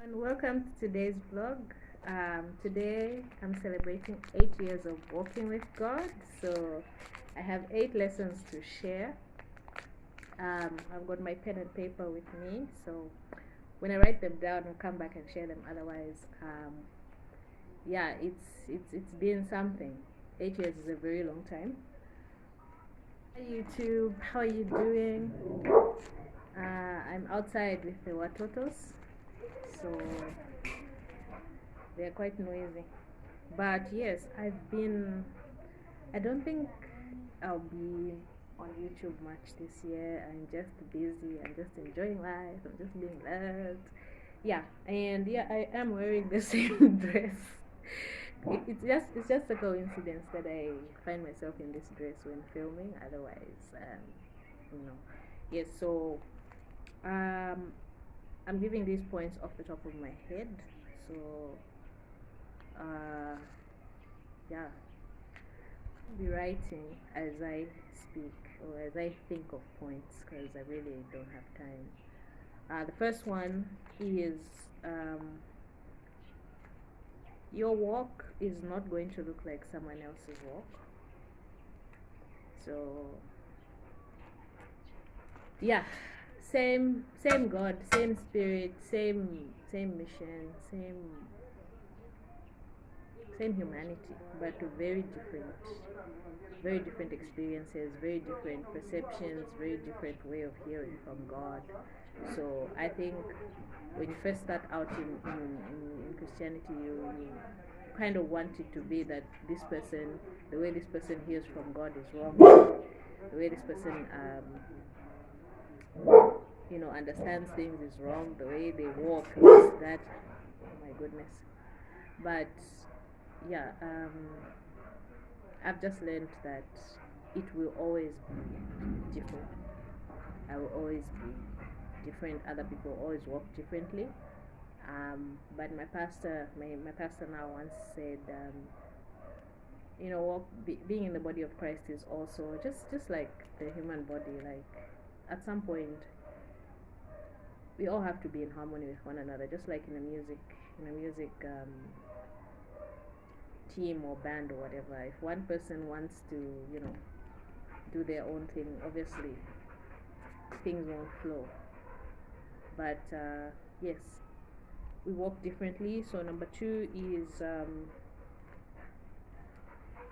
And welcome to today's vlog. Today I'm celebrating 8 years of walking with God. So I have 8 lessons to share. I've got my pen and paper with me. So when I write them down, I'll come back and share them. Otherwise, yeah, it's been something. 8 years is a very long time. Hi YouTube, how are you doing? I'm outside with the watotos, so they're quite noisy. But yes, I don't think I'll be on YouTube much this year. I'm just busy. I'm just enjoying life. I'm just being loved. Yeah, and yeah, I am wearing the same dress. It's just a coincidence that I find myself in this dress when filming. Otherwise, you know, yes. So, um, I'm giving these points off the top of my head. So, uh, yeah, I'll be writing as I speak or as I think of points because I really don't have time. The first one is your walk is not going to look like someone else's walk. So, yeah, same God, same spirit, same mission, same humanity, but very different experiences, very different perceptions, very different way of hearing from God. So I think when you first start out in Christianity, you kind of want it to be that the way this person hears from God is wrong. The way this person, understands things is wrong. The way they walk is that. Oh my goodness. But yeah, I've just learned that it will always be different. I will always be different. Other people always walk differently. But my pastor now once said, being in the body of Christ is also just like the human body. Like at some point, we all have to be in harmony with one another, just like in a music team or band or whatever. If one person wants to, do their own thing, obviously things won't flow. But yes, we walk differently. So number two is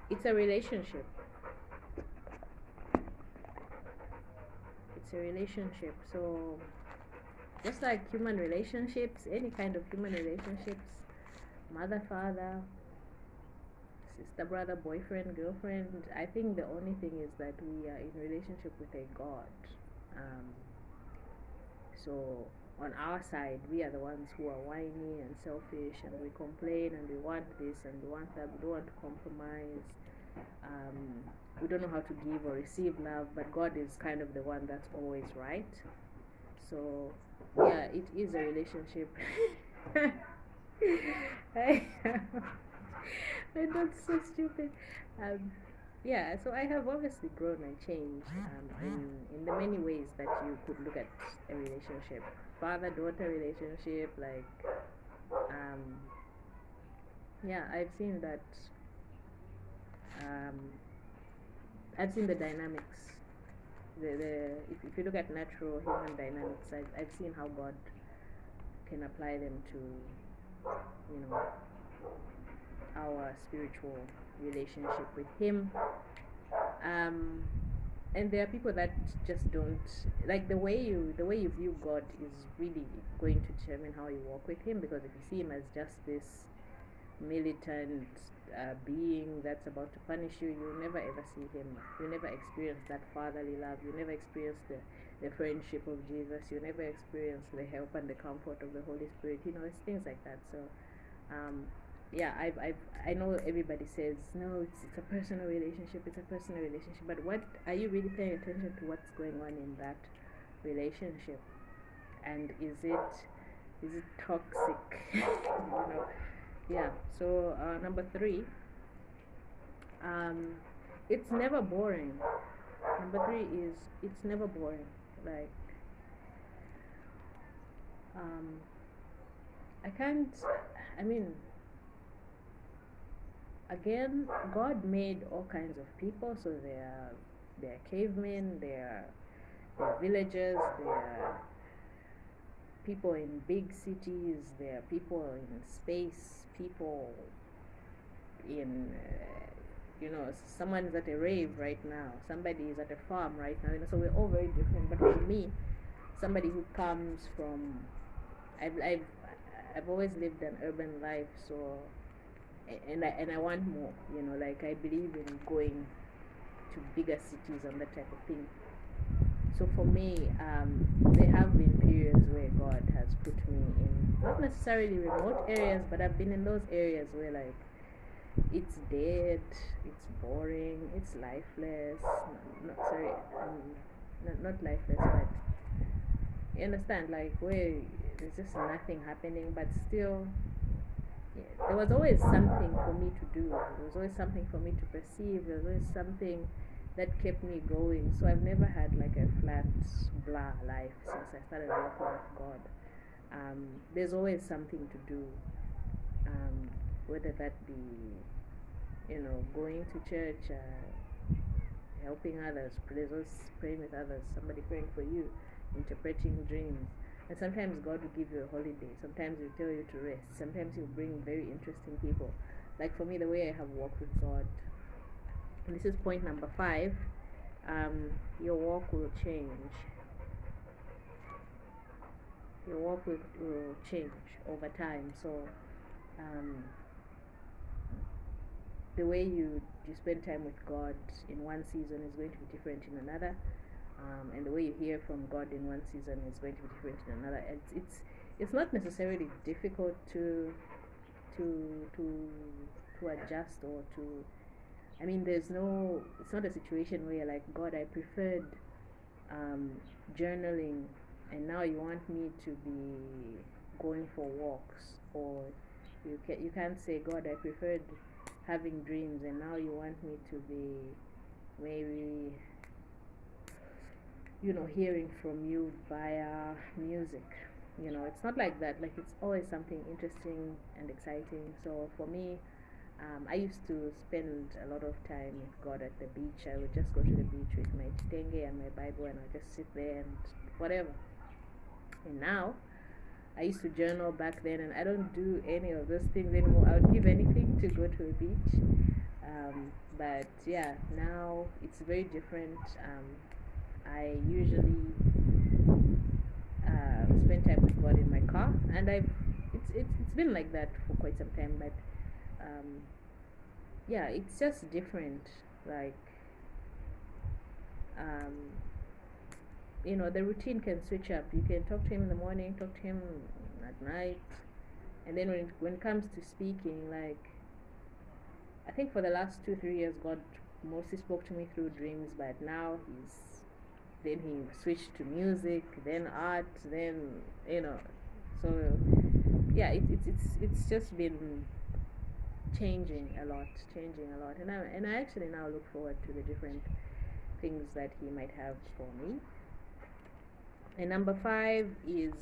it's a relationship. It's a relationship. So just like human relationships, any kind of human relationships, mother, father, sister, brother, boyfriend, girlfriend, I think the only thing is that we are in relationship with a God. So on our side, we are the ones who are whiny and selfish, and we complain and we want this and we want that. We don't want to compromise. We don't know how to give or receive love, but God is kind of the one that's always right. So yeah, it is a relationship. That's so stupid. Yeah, so I have obviously grown and changed in the many ways that you could look at a relationship, father-daughter relationship. Like, yeah, I've seen that. I've seen the dynamics. If you look at natural human dynamics, I've seen how God can apply them to, our spiritual relationship with Him. And there are people that just don't like the way you view God is really going to determine how you walk with Him. Because if you see Him as just this militant being that's about to punish you, you'll never ever see Him. You never experience that fatherly love. You never experience the friendship of Jesus. You never experience the help and the comfort of the Holy Spirit. It's things like that. So yeah, I know everybody says no, it's a personal relationship, but what are you really paying attention to? What's going on in that relationship, and is it toxic? Yeah. So number three, it's never boring. Number three is it's never boring. Like I can't, I mean, again, God made all kinds of people, so there are cavemen, there are villagers, there are people in big cities, there are people in space, people in someone is at a rave right now, somebody is at a farm right now, so we're all very different. But for me, somebody who comes from, I've always lived an urban life, so and I want more, like I believe in going to bigger cities and that type of thing. So for me, there have been periods where God has put me in not necessarily remote areas, but I've been in those areas where like it's dead, it's boring, it's lifeless. Not sorry, not lifeless, but you understand, like where there's just nothing happening, but still, yeah, there was always something for me to do. There was always something for me to perceive. There was always something that kept me going. So I've never had like a flat blah life since I started working with God. There's always something to do, whether that be, going to church, helping others, there's always praying with others, somebody praying for you, interpreting dreams. And sometimes God will give you a holiday. Sometimes He'll tell you to rest. Sometimes He'll bring very interesting people. Like for me, the way I have walked with God, and this is point number 5, your walk will change. Your walk will change over time. So the way you spend time with God in one season is going to be different in another. And the way you hear from God in one season is going to be different in another. It's not necessarily difficult to adjust or to. I mean, it's not a situation where you're like, God, I preferred journaling, and now you want me to be going for walks, or you can't say, God, I preferred having dreams, and now you want me to be maybe hearing from you via music. It's not like that. Like, it's always something interesting and exciting. So for me, I used to spend a lot of time with God at the beach. I would just go to the beach with my chitenge and my Bible, and I just sit there and whatever. And now, I used to journal back then, and I don't do any of those things anymore. I would give anything to go to a beach. But yeah, now it's very different. I usually spend time with God in my car, and it's been like that for quite some time. But yeah, it's just different. Like the routine can switch up. You can talk to Him in the morning, talk to Him at night, and then when it comes to speaking, like I think for the last 2-3 years, God mostly spoke to me through dreams, but now He switched to music, then art, then so yeah, it's just been changing a lot, and I actually now look forward to the different things that He might have for me. And number 5 is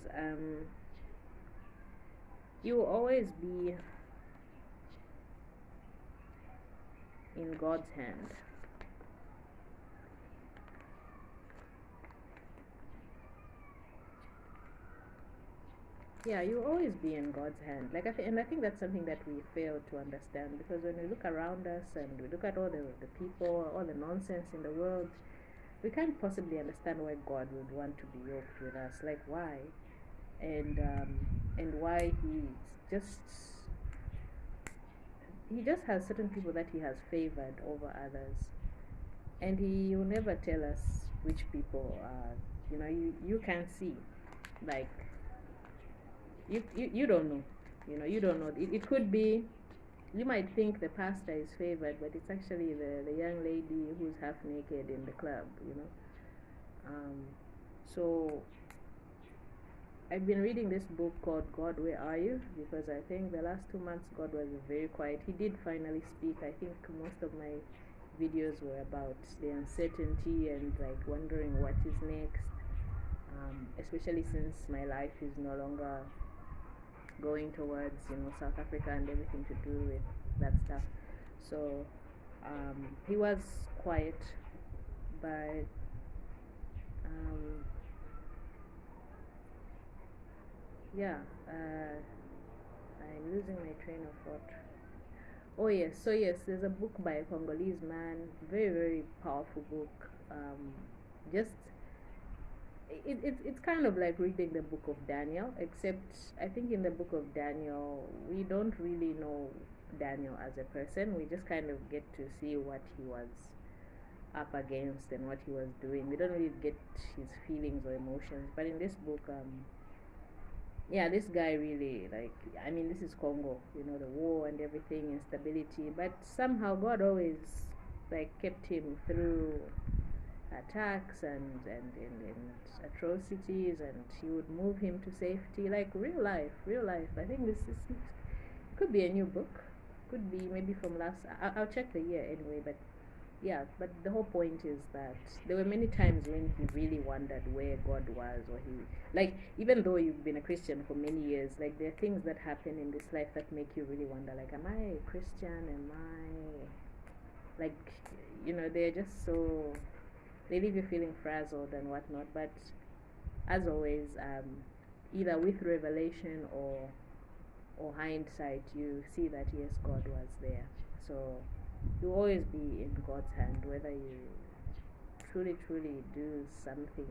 you will always be in God's hand. Yeah, you always be in God's hand. And I think that's something that we fail to understand, because when we look around us and we look at all the people, all the nonsense in the world, we can't possibly understand why God would want to be yoked with us. Like, why? And why he just has certain people that He has favored over others, and He will never tell us which people you can't see. Like, you don't know. You don't know. It could be, you might think the pastor is favored, but it's actually the young lady who's half naked in the club. So I've been reading this book called God, Where Are You? Because I think the last 2 months God was very quiet. He did finally speak. I think most of my videos were about the uncertainty and like wondering what is next, especially since my life is no longer going towards, South Africa and everything to do with that stuff. So he was quiet, but yeah, I'm losing my train of thought. Oh yes, so yes, there's a book by a Congolese man, very very powerful book. Just it's kind of like reading the book of Daniel, except I think in the book of Daniel we don't really know Daniel as a person. We just kind of get to see what he was up against and what he was doing. We don't really get his feelings or emotions. But in this book, yeah, this guy really, like, I mean, this is Congo, the war and everything, instability, but somehow God always like kept him through attacks and atrocities, and he would move him to safety, like real life. I think this could be a new book, could be maybe from last, I'll check the year anyway, but yeah, but the whole point is that there were many times when he really wondered where God was, or he, like, even though you've been a Christian for many years, like, there are things that happen in this life that make you really wonder, like, am I a Christian? Am I, like, they're just so, they leave you feeling frazzled and whatnot. But as always, either with revelation or hindsight, you see that yes, God was there. So you'll always be in God's hand, whether you truly do something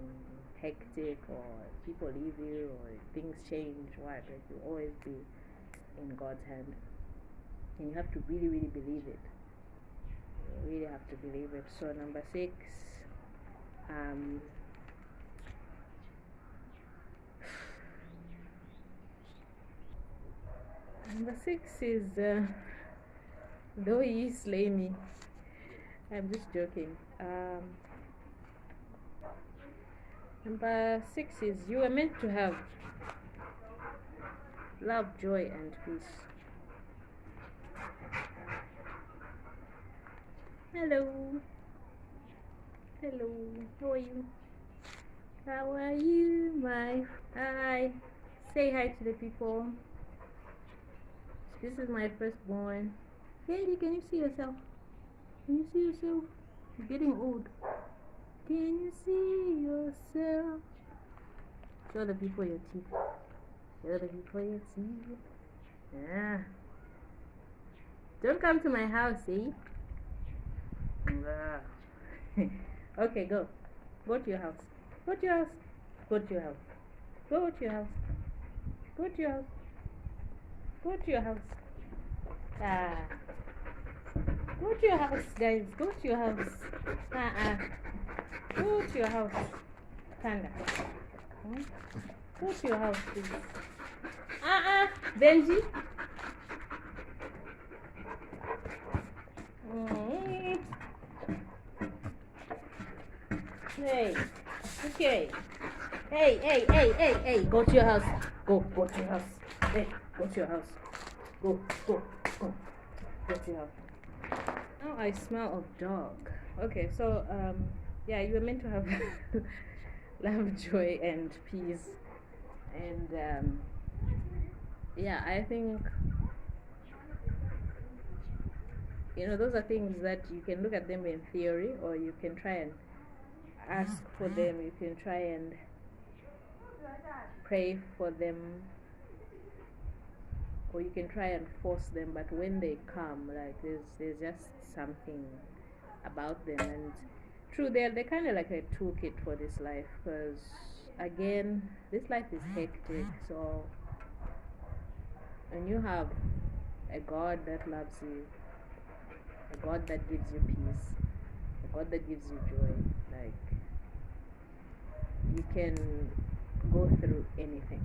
hectic, or people leave you, or things change, what, like, you'll always be in God's hand, and you have to really believe it. You really have to believe it. So number 6, number 6 is though ye slay me. I'm just joking. Number 6 is you are meant to have love, joy, and peace. Hello. How are you? How are you, my? Hi. Say hi to the people. This is my firstborn. Candy, can you see yourself? Can you see yourself? You're getting old. Can you see yourself? Show the people your teeth. Show the people your teeth. Yeah. Don't come to my house, eh? Okay, go. Go to your house. Go to your house. Go to your house. Go to your house. Go to your house. Go to your house. Ah. Go to your house, guys. Go to your house. Go to your house. Panda. Go to your house, please. Benji. Hey. Okay. Hey. Go to your house. Go to your house. Hey, go to your house. Go. Go to your house. Now I smell of dog. Okay, so yeah, you were meant to have love, joy, and peace, and yeah, I think those are things that you can look at them in theory, or you can try and ask for them. You can try and pray for them, or you can try and force them. But when they come, like, there's just something about them. And true, they're kind of like a toolkit for this life, because again, this life is hectic. So when you have a God that loves you, a God that gives you peace, a God that gives you joy, like, you can go through anything,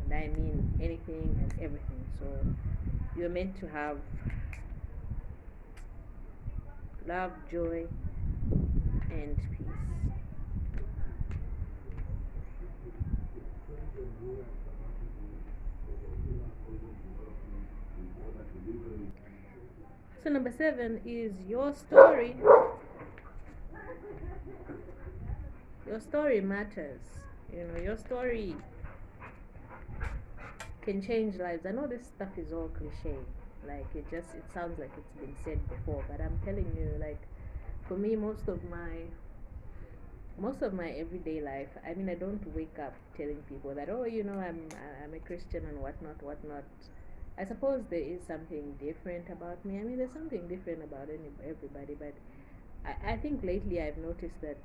and I mean anything and everything. So you're meant to have love, joy, and peace. So number 7 is your story. Your story matters. Your story can change lives. I know this stuff is all cliche, like it sounds like it's been said before, but I'm telling you, like, for me, most of my everyday life, I mean, I don't wake up telling people that, oh, I'm a Christian and whatnot. I suppose there is something different about me. I mean, there's something different about everybody, but I think lately I've noticed that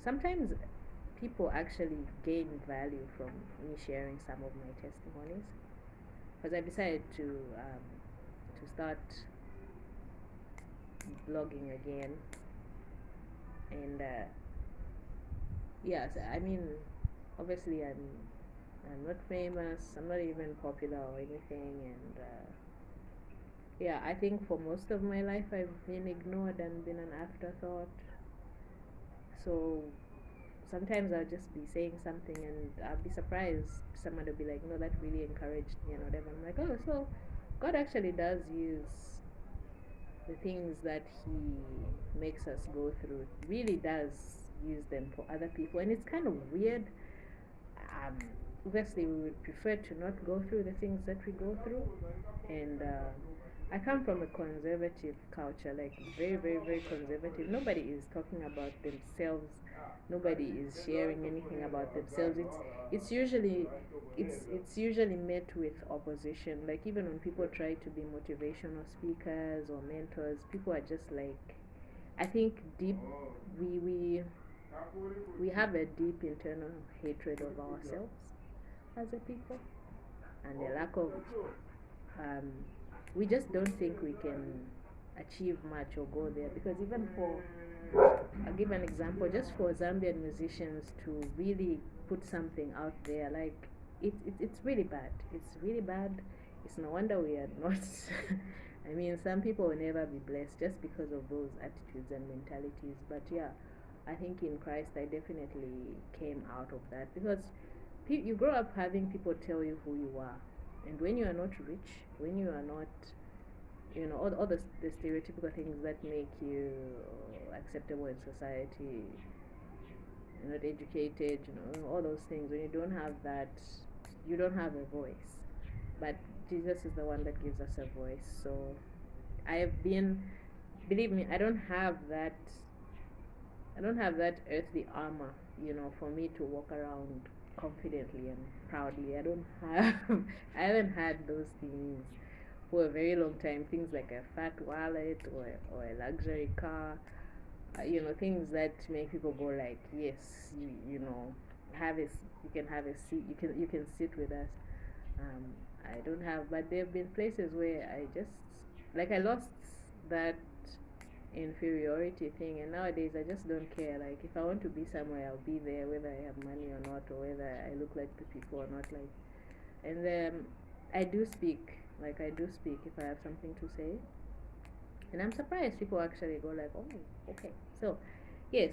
sometimes people actually gain value from me sharing some of my testimonies, because I decided to start blogging again, and yes, I mean, obviously I'm not famous, I'm not even popular or anything, and yeah, I think for most of my life I've been ignored and been an afterthought. So sometimes I'll just be saying something and I'll be surprised. Someone will be like, no, that really encouraged me and whatever. I'm like, oh, so God actually does use the things that He makes us go through, really does use them for other people. And it's kind of weird. Um, Obviously, we would prefer to not go through the things that we go through. And I come from a conservative culture, like very, very, very conservative. Nobody is talking about themselves. Nobody is sharing anything about themselves. It's usually it's usually met with opposition. Like even when people try to be motivational speakers or mentors, people are just like, I think deep we we we have a deep internal hatred of ourselves as a people, and a lack of um, we just don't think we can achieve much or go there, because even for, I'll give an example, just for Zambian musicians to really put something out there, like it's really bad. It's really bad. It's no wonder we are not. I mean, some people will never be blessed just because of those attitudes and mentalities. But yeah, I think in Christ I definitely came out of that, because you grow up having people tell you who you are, and when you are not rich, when you are not, all the stereotypical things that make you acceptable in society, you're not educated, all those things, when you don't have that, you don't have a voice. But Jesus is the one that gives us a voice. So I have been, believe me, I don't have that earthly armor, for me to walk around confidently and proudly. I don't have, I haven't had those things for a very long time. Things like a fat wallet or a luxury car, things that make people go like, yes, you can have a seat, you can sit with us. I don't have, but there have been places where I just, like, I lost that inferiority thing, and nowadays I just don't care. Like, if I want to be somewhere, I'll be there, whether I have money or not, or whether I look like the people or not. Like, and then I do speak if I have something to say, and I'm surprised people actually go like, oh, okay. So yes,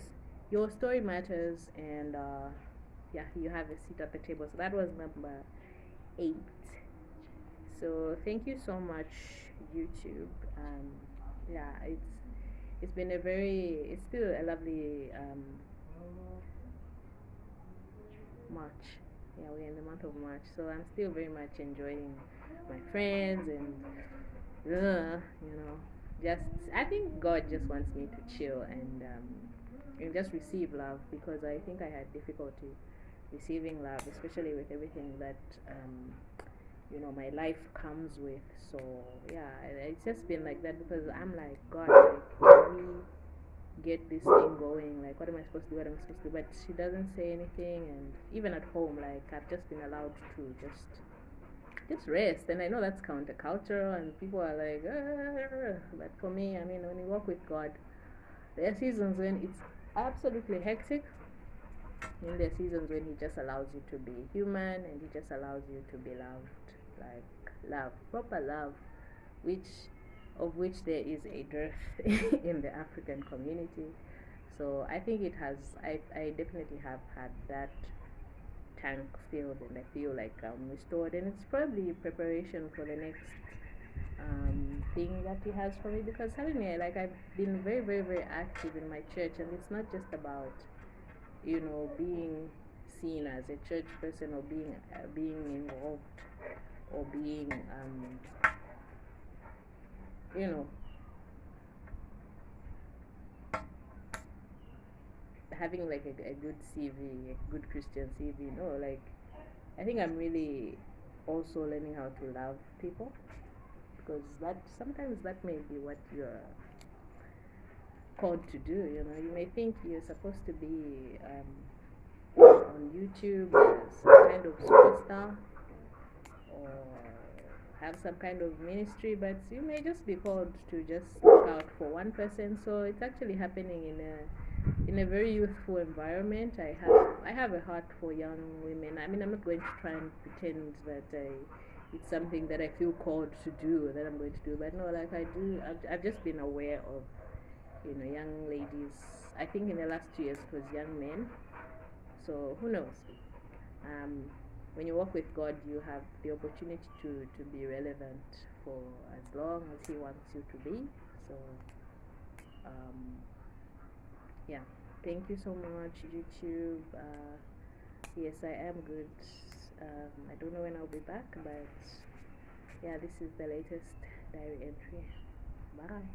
your story matters, and yeah, you have a seat at the table. So that was number 8. So thank you so much, YouTube. Yeah, it's been it's still a lovely March. Yeah, we're in the month of March, so I'm still very much enjoying my friends, and just, I think God just wants me to chill and just receive love, because I think I had difficulty receiving love, especially with everything that my life comes with. So yeah, it's just been like that, because I'm like, God, like, can we get this thing going? Like, what am I supposed to do? What am I supposed to do? But she doesn't say anything, and even at home, like, I've just been allowed to just rest. And I know that's countercultural, and people are like, but for me, I mean, when you walk with God, there are seasons when it's absolutely hectic, and there are seasons when He just allows you to be human, and He just allows you to be loved, like love, proper love, which there is a dearth in the African community. So I think I definitely have had that tank filled, and I feel like I'm restored, and it's probably preparation for the next thing that He has for me, because suddenly, like, I've been very, very, very active in my church, and it's not just about being seen as a church person or being involved or being you know, having like a good CV, a good Christian CV. No, like I think I'm really also learning how to love people, because that sometimes that may be what you're called to do. You know, you may think you're supposed to be on YouTube as some kind of superstar or have some kind of ministry, but you may just be called to just look out for one person. So it's actually happening in a very youthful environment. I have a heart for young women. I mean, I'm not going to try and pretend that it's something that I feel called to do, that I'm going to do, but no, like I do. I've just been aware of, you know, young ladies. I think in the last 2 years it was young men. So who knows? Um, when you walk with God, you have the opportunity to be relevant for as long as He wants you to be. So, yeah. Thank you so much, YouTube. Yes, I am good. I don't know when I'll be back, but yeah, this is the latest diary entry. Bye.